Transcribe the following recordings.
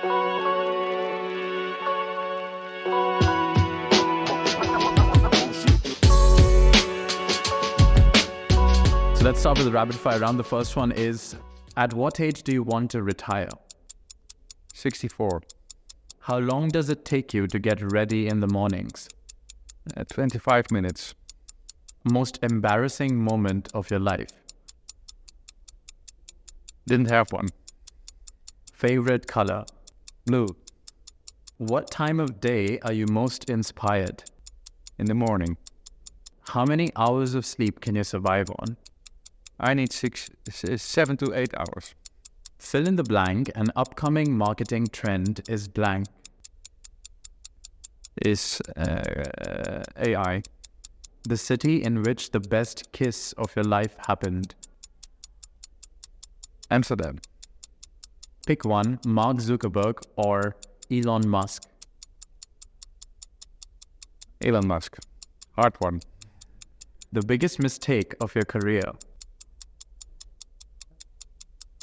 So let's start with the rapid fire round. The first one is, at what age do you want to retire? 64. How long does it take you to get ready in the mornings? 25 minutes. Most embarrassing moment of your life? Didn't have one. Favorite color? Blue. What time of day are you most inspired? In the morning. How many hours of sleep can you survive on? I need 7 to 8 hours. Fill in the blank. An upcoming marketing trend is blank. Is AI. The city in which the best kiss of your life happened? Amsterdam. Pick one, Mark Zuckerberg or Elon Musk. Elon Musk. Hard one. The biggest mistake of your career?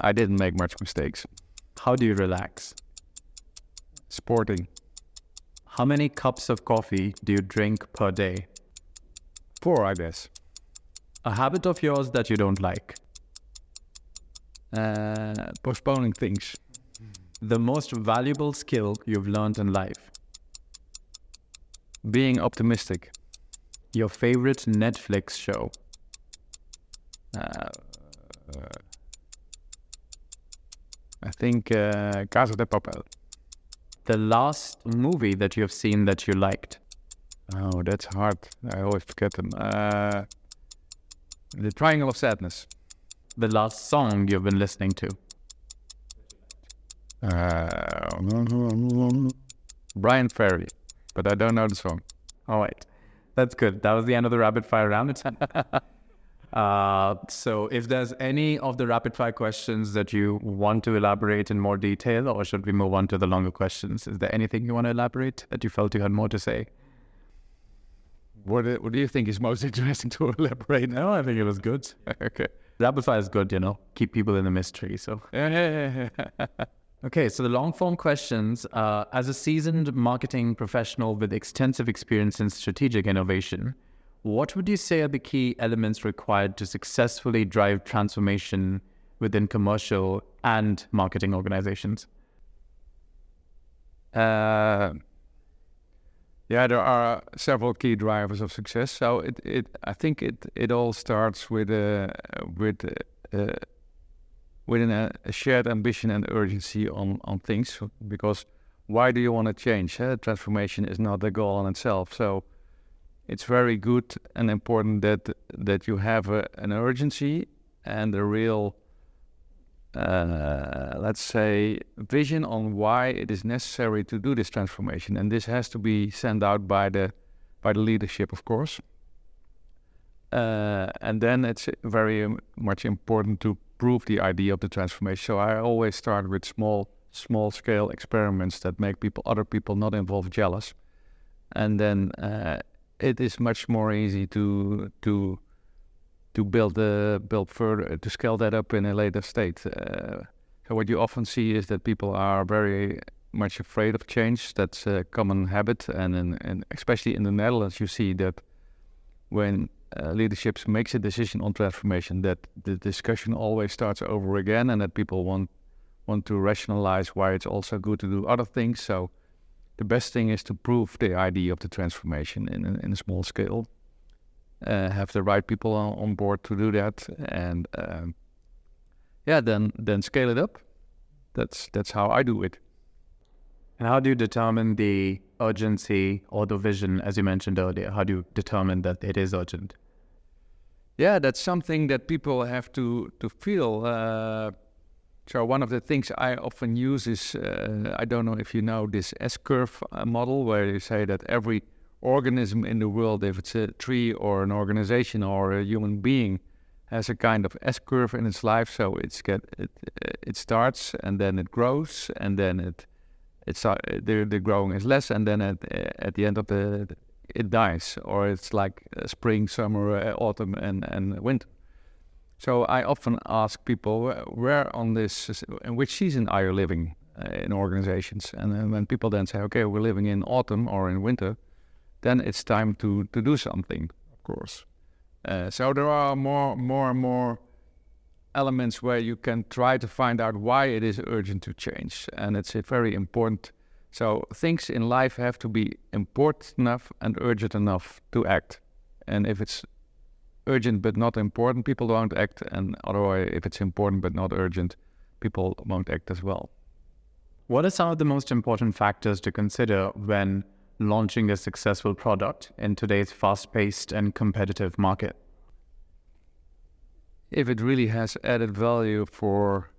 I didn't make much mistakes. How do you relax? Sporting. How many cups of coffee do you drink per day? 4, I guess. A habit of yours that you don't like? Postponing things. The most valuable skill you've learned in life? Being optimistic. Your favorite Netflix show? I think Casa de Papel. The last movie that you have seen that you liked? Oh, that's hard. I always forget them. The Triangle of Sadness. The last song you've been listening to? Brian Ferry, but I don't know the song. All right. That's good. That was the end of the rapid fire round. So if there's any of the rapid fire questions that you want to elaborate in more detail, or should we move on to the longer questions? Is there anything you want to elaborate that you felt you had more to say? What do you think is most interesting to elaborate? No, I think it was good. Okay. Rapid fire is good, keep people in the mystery. So. Okay, so the long form questions. As a seasoned marketing professional with extensive experience in strategic innovation, what would you say are the key elements required to successfully drive transformation within commercial and marketing organizations? There are several key drivers of success. So I think it all starts with a shared ambition and urgency on things. Because why do you want to change? Transformation is not the goal in itself. So it's very good and important that you have an urgency and a real, let's say, vision on why it is necessary to do this transformation. And this has to be sent out by the leadership, of course. And then it's very much important to prove the idea of the transformation. So I always start with small scale experiments that make other people not involved jealous. And then it is much more easy to build further, to scale that up in a later state. So what you often see is that people are very much afraid of change. That's a common habit, and especially in the Netherlands, you see that when leadership makes a decision on transformation, that the discussion always starts over again, and that people want to rationalize why it's also good to do other things. So the best thing is to prove the idea of the transformation in a small scale. Have the right people on board to do that, and then scale it up. That's how I do it. And how do you determine the urgency or the vision, as you mentioned earlier? How do you determine that it is urgent? Yeah, that's something that people have to feel. So one of the things I often use is, I don't know if you know this S-curve model, where you say that every organism in the world, if it's a tree or an organization or a human being, has a kind of S-curve in its life. So it starts and then it grows, and then the growing is less, and then at the end of it dies, or it's like spring, summer, autumn, and winter. So I often ask people, where on this, in which season are you living? in organizations. And then when people then say, okay, we're living in autumn or in winter, then it's time to do something, of course. So there are more and more elements where you can try to find out why it is urgent to change. And it's very important. So things in life have to be important enough and urgent enough to act. And if it's urgent but not important, people won't act. And otherwise, if it's important but not urgent, people won't act as well. What are some of the most important factors to consider when launching a successful product in today's fast-paced and competitive market? If it really has added value for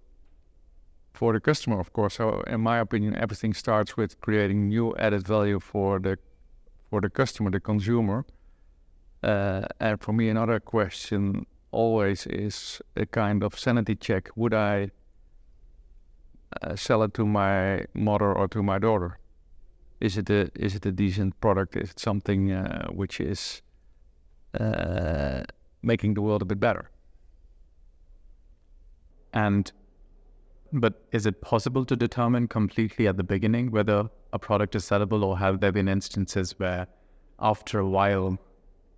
the customer, of course. So in my opinion, everything starts with creating new added value for the customer, the consumer. And for me, another question always is a kind of sanity check. Would I sell it to my mother or to my daughter? Is it a decent product? Is it something which is making the world a bit better? But is it possible to determine completely at the beginning whether a product is sellable, or have there been instances where after a while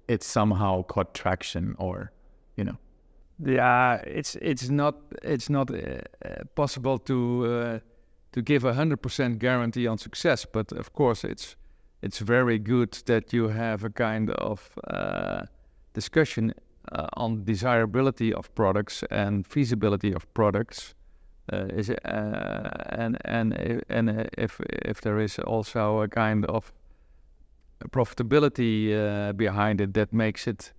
it somehow caught traction, or, Yeah, it's not possible to give 100% guarantee on success, but of course it's very good that you have a kind of discussion on desirability of products and feasibility of products. If there is also a kind of profitability behind it that makes it,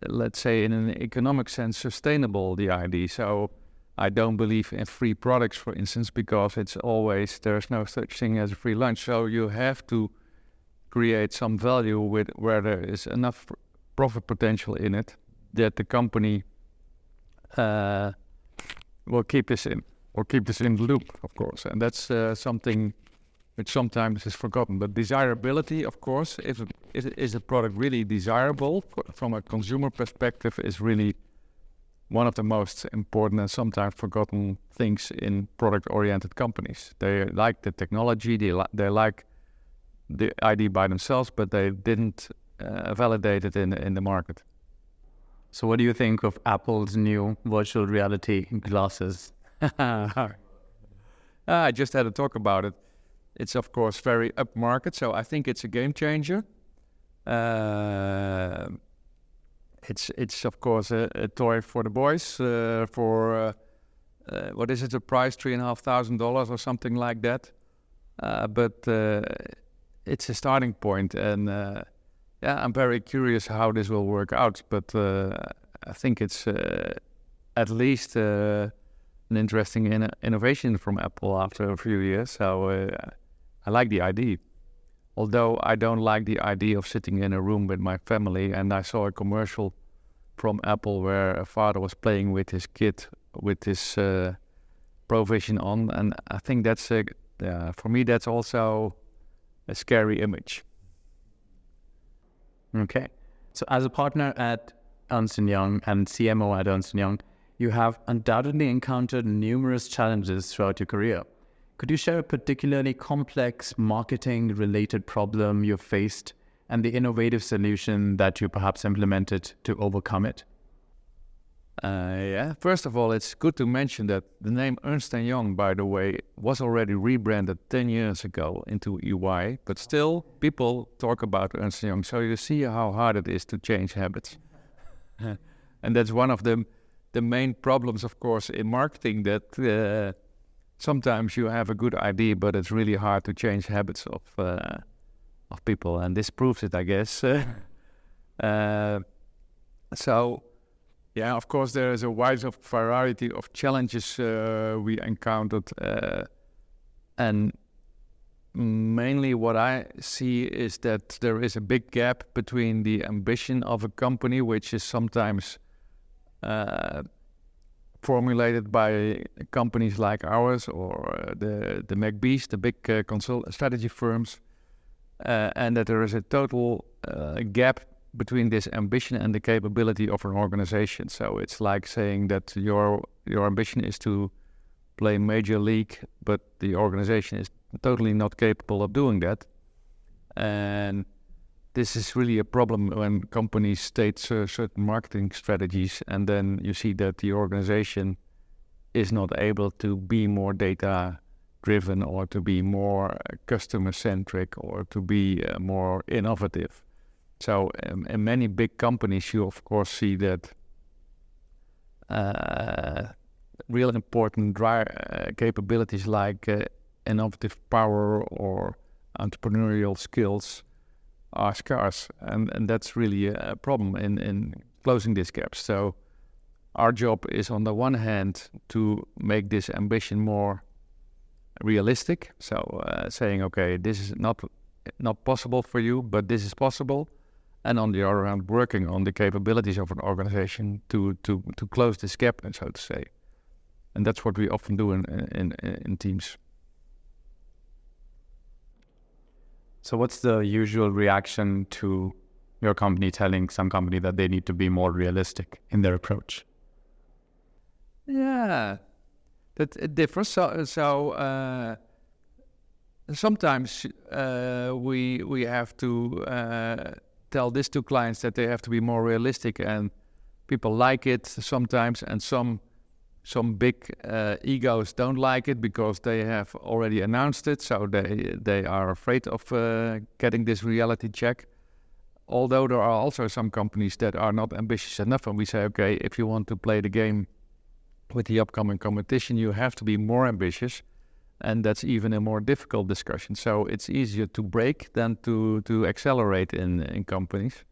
let's say, in an economic sense, sustainable, the idea. So I don't believe in free products, for instance, because there's no such thing as a free lunch. So you have to create some value where there is enough profit potential in it that the company will keep this in the loop, of course. And that's something which sometimes is forgotten. But desirability, of course, is a product really desirable from a consumer perspective, is really one of the most important and sometimes forgotten things in product-oriented companies. They like the technology, they like the idea by themselves, but they didn't validate it in the market. So what do you think of Apple's new virtual reality glasses? I just had a talk about it. It's of course very upmarket, so I think it's a game changer. It's of course a toy for the boys for what is it? The price $3,500 or something like that. But it's a starting point, and I'm very curious how this will work out. But I think it's at least an interesting innovation from Apple after a few years. So I like the idea. Although I don't like the idea of sitting in a room with my family, and I saw a commercial from Apple where a father was playing with his kid with his ProVision on, and I think that's for me that's also a scary image. Okay. So as a partner at Ernst & Young and CMO at Ernst & Young, you have undoubtedly encountered numerous challenges throughout your career. Could you share a particularly complex marketing-related problem you faced and the innovative solution that you perhaps implemented to overcome it? First of all, it's good to mention that the name Ernst & Young, by the way, was already rebranded 10 years ago into EY, but still people talk about Ernst & Young. So you see how hard it is to change habits. And that's one of the main problems, of course, in marketing, that sometimes you have a good idea, but it's really hard to change habits of people. And this proves it, I guess. Of course, there is a wide variety of challenges we encountered. And mainly what I see is that there is a big gap between the ambition of a company, which is sometimes formulated by companies like ours or the McBees, the big strategy firms, and that there is a total gap between this ambition and the capability of an organization. So it's like saying that your ambition is to play major league, but the organization is totally not capable of doing that. And this is really a problem when companies state certain marketing strategies, and then you see that the organization is not able to be more data driven or to be more customer centric or to be more innovative. So in many big companies, you of course see that real important capabilities like innovative power or entrepreneurial skills are scarce, and that's really a problem in closing these gaps. So our job is on the one hand to make this ambition more realistic. So saying, okay, this is not possible for you, but this is possible. And on the other hand, working on the capabilities of an organization to close this gap, so to say. And that's what we often do in teams. So what's the usual reaction to your company telling some company that they need to be more realistic in their approach? Yeah, that it differs. So sometimes we have to tell this to clients that they have to be more realistic, and people like it sometimes, and some big egos don't like it because they have already announced it, so they are afraid of getting this reality check. Although there are also some companies that are not ambitious enough, and we say, okay, if you want to play the game with the upcoming competition, you have to be more ambitious, and that's even a more difficult discussion. So it's easier to break than to accelerate in companies.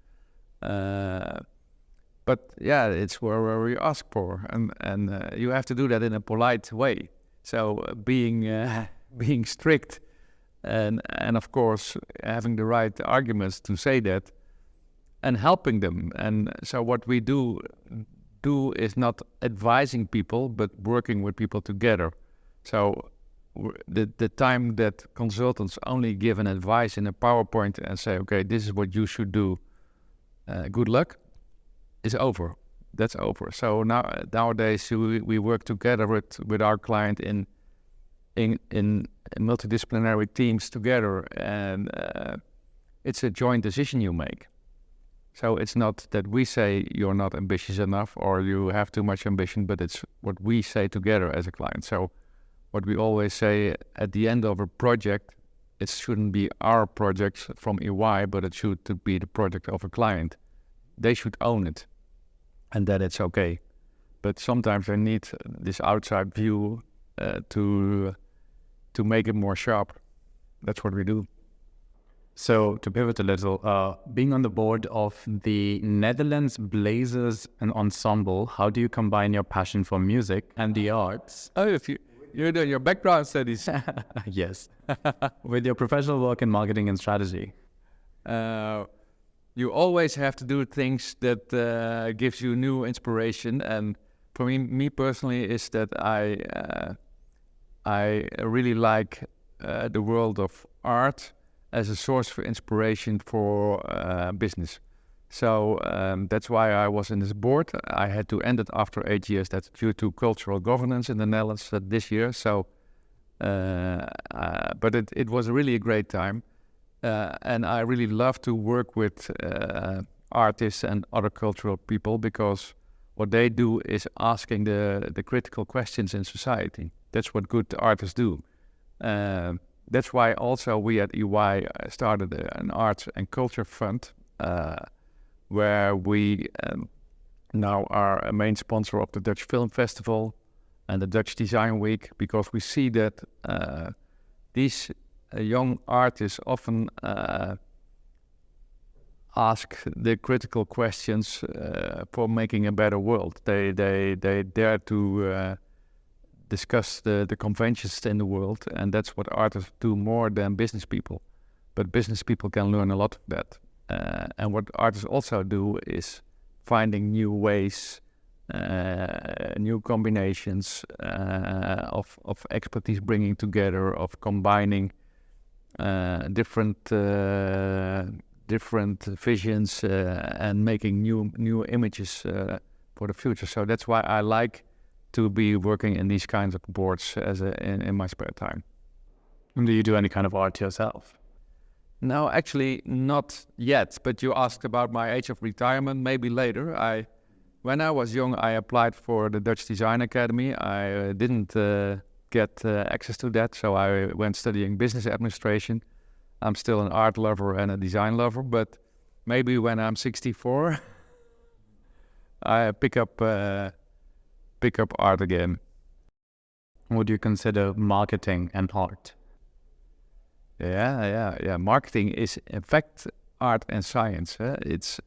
But yeah, it's where we ask for, and you have to do that in a polite way. So being strict, and of course having the right arguments to say that, and helping them. And so what we do is not advising people, but working with people together. So the time that consultants only give an advice in a PowerPoint and say, okay, this is what you should do, good luck, is over. That's over. So nowadays we work together with our client in multidisciplinary teams together, and it's a joint decision you make. So it's not that we say you're not ambitious enough or you have too much ambition, but it's what we say together as a client. So what we always say at the end of a project, it shouldn't be our project from EY, but it should be the project of a client. They should own it, and then it's okay. But sometimes I need this outside view to make it more sharp. That's what we do. So to pivot a little, being on the board of the Netherlands Blazers and Ensemble, how do you combine your passion for music and the arts? Oh, if you're doing your background studies. Yes. With your professional work in marketing and strategy? You always have to do things that gives you new inspiration. And for me personally, is that I really like the world of art as a source for inspiration for business. So that's why I was in this board. I had to end it after 8 years. That's due to cultural governance in the Netherlands this year. So, but it was really a great time. And I really love to work with artists and other cultural people, because what they do is asking the critical questions in society. That's what good artists do. That's why also we at EY started an arts and culture fund, where we now are a main sponsor of the Dutch Film Festival and the Dutch Design Week, because we see that these young artists often ask the critical questions for making a better world. They dare to discuss the conventions in the world, and that's what artists do more than business people. But business people can learn a lot of that. And what artists also do is finding new ways, new combinations of expertise, bringing together, of combining different visions and making new images for the future. So that's why I like to be working in these kinds of boards in my spare time. And do you do any kind of art yourself? No, actually not yet. But you asked about my age of retirement. Maybe later. When I was young, I applied for the Dutch Design Academy. I didn't get access to that, so I went studying business administration. I'm still an art lover and a design lover, but maybe when I'm 64, I pick up art again. Would you consider marketing and art? Yeah. Marketing is in fact art and science. It's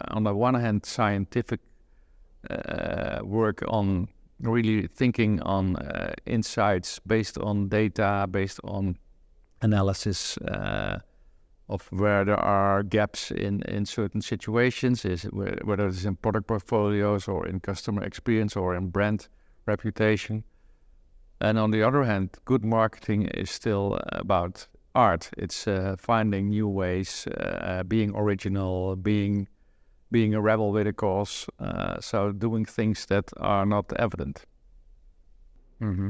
on the one hand scientific work on really thinking on insights based on data, based on analysis of where there are gaps in certain situations, whether it's in product portfolios or in customer experience or in brand reputation. And on the other hand, good marketing is still about art. It's finding new ways, being original, being a rebel with a cause. So doing things that are not evident. Mm-hmm.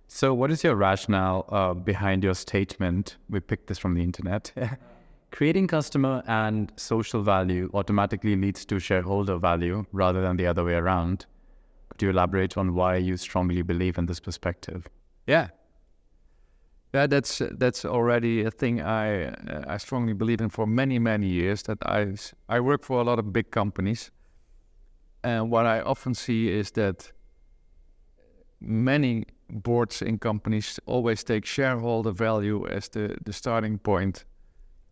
So what is your rationale behind your statement? We picked this from the internet. Creating customer and social value automatically leads to shareholder value rather than the other way around. Could you elaborate on why you strongly believe in this perspective? Yeah, that's already a thing I strongly believe in for many years. That I work for a lot of big companies, and what I often see is that many boards in companies always take shareholder value as the starting point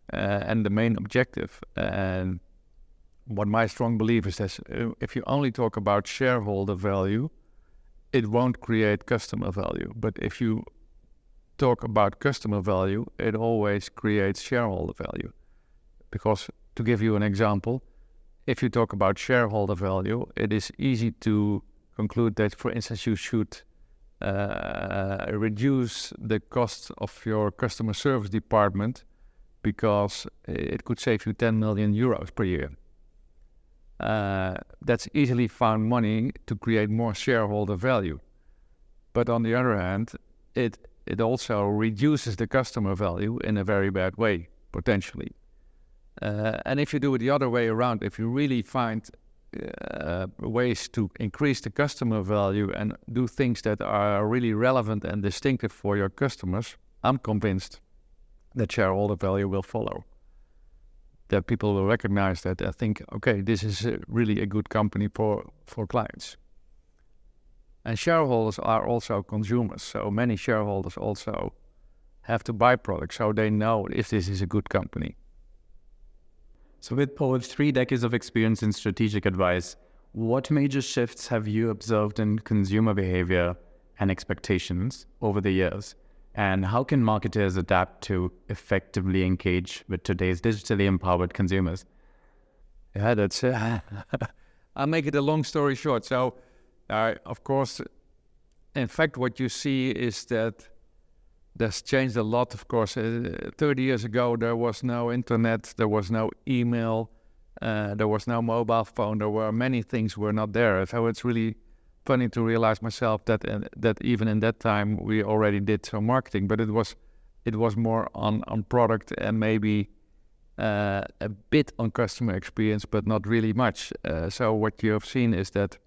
and the main objective. And what my strong belief is that if you only talk about shareholder value, it won't create customer value. But if you talk about customer value, it always creates shareholder value. Because to give you an example, if you talk about shareholder value, it is easy to conclude that, for instance, you should reduce the cost of your customer service department because it could save you 10 million euros per year. That's easily found money to create more shareholder value. But on the other hand, it also reduces the customer value in a very bad way, potentially. And if you do it the other way around, if you really find ways to increase the customer value and do things that are really relevant and distinctive for your customers, I'm convinced that shareholder value will follow. That people will recognize that and think, okay, this is really a good company for clients. And shareholders are also consumers, so many shareholders also have to buy products, so they know if this is a good company. So with over 3 decades of experience in strategic advice, what major shifts have you observed in consumer behavior and expectations over the years? And how can marketers adapt to effectively engage with today's digitally empowered consumers? Yeah, that's... I'll make it a long story short. So, of course, in fact, what you see is that there's changed a lot, of course. 30 years ago, there was no internet, there was no email, there was no mobile phone, there were many things were not there. So it's really funny to realize myself that even in that time we already did some marketing, but it was more on product and maybe a bit on customer experience, but not really much. So what you have seen is that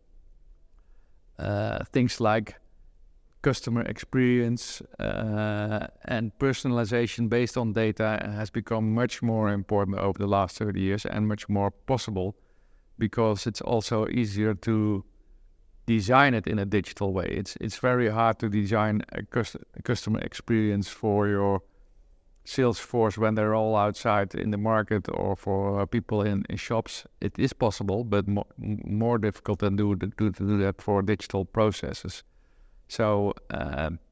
things like customer experience and personalization based on data has become much more important over the last 30 years and much more possible because it's also easier to design it in a digital way. It's very hard to design a customer experience for your sales force when they're all outside in the market or for people in shops. It is possible, but more difficult than to do that for digital processes. So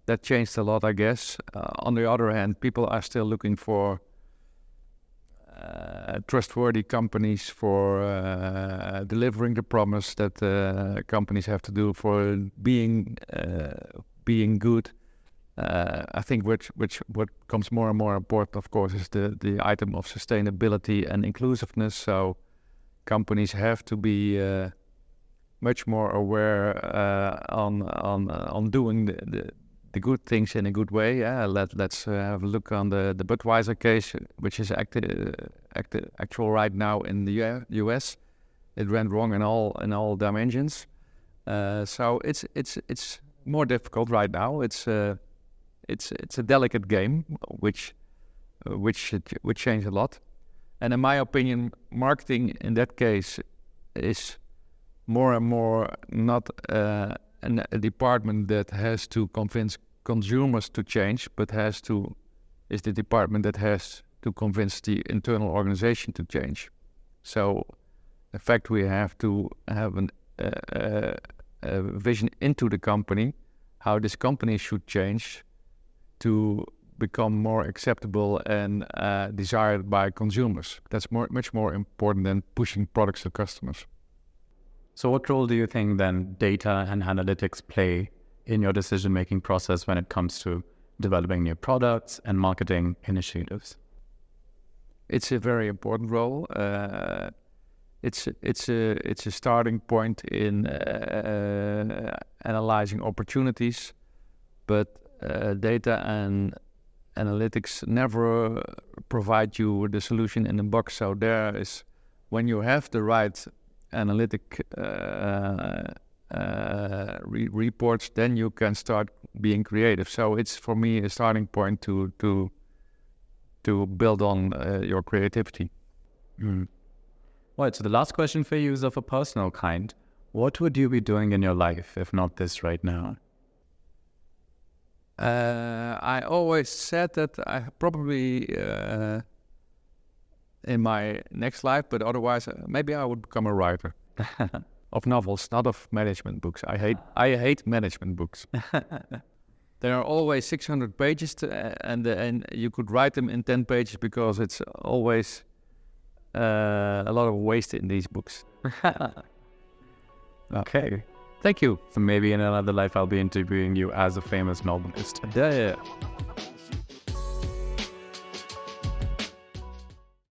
that changed a lot, I guess. On the other hand, people are still looking for trustworthy companies for delivering the promise that companies have to do for being good. I think what becomes more and more important, of course, is the item of sustainability and inclusiveness. So companies have to be much more aware on doing the good things in a good way. Yeah, let's have a look on the Budweiser case, which is actual right now in the US. It went wrong in all dimensions. So it's more difficult right now. It's a delicate game, which would change a lot. And in my opinion, marketing in that case is more and more not a department that has to convince consumers to change, but is the department that has to convince the internal organization to change. So, in fact, we have to have a vision into the company, how this company should change to become more acceptable and desired by consumers. That's much more important than pushing products to customers. So what role do you think then data and analytics play in your decision-making process when it comes to developing new products and marketing initiatives? It's a very important role. It's a starting point in analyzing opportunities, but data and analytics never provide you with the solution in the box. So there is, when you have the right analytic reports, then you can start being creative. So it's for me a starting point to build on your creativity. Right, so the last question for you is of a personal kind. What would you be doing in your life if not this right now? I always said that I probably in my next life, but otherwise maybe I would become a writer of novels, not of management books. I hate management books. There are always 600 pages and you could write them in 10 pages because it's always a lot of waste in these books. Okay. Thank you. So maybe in another life I'll be interviewing you as a famous novelist. Yeah.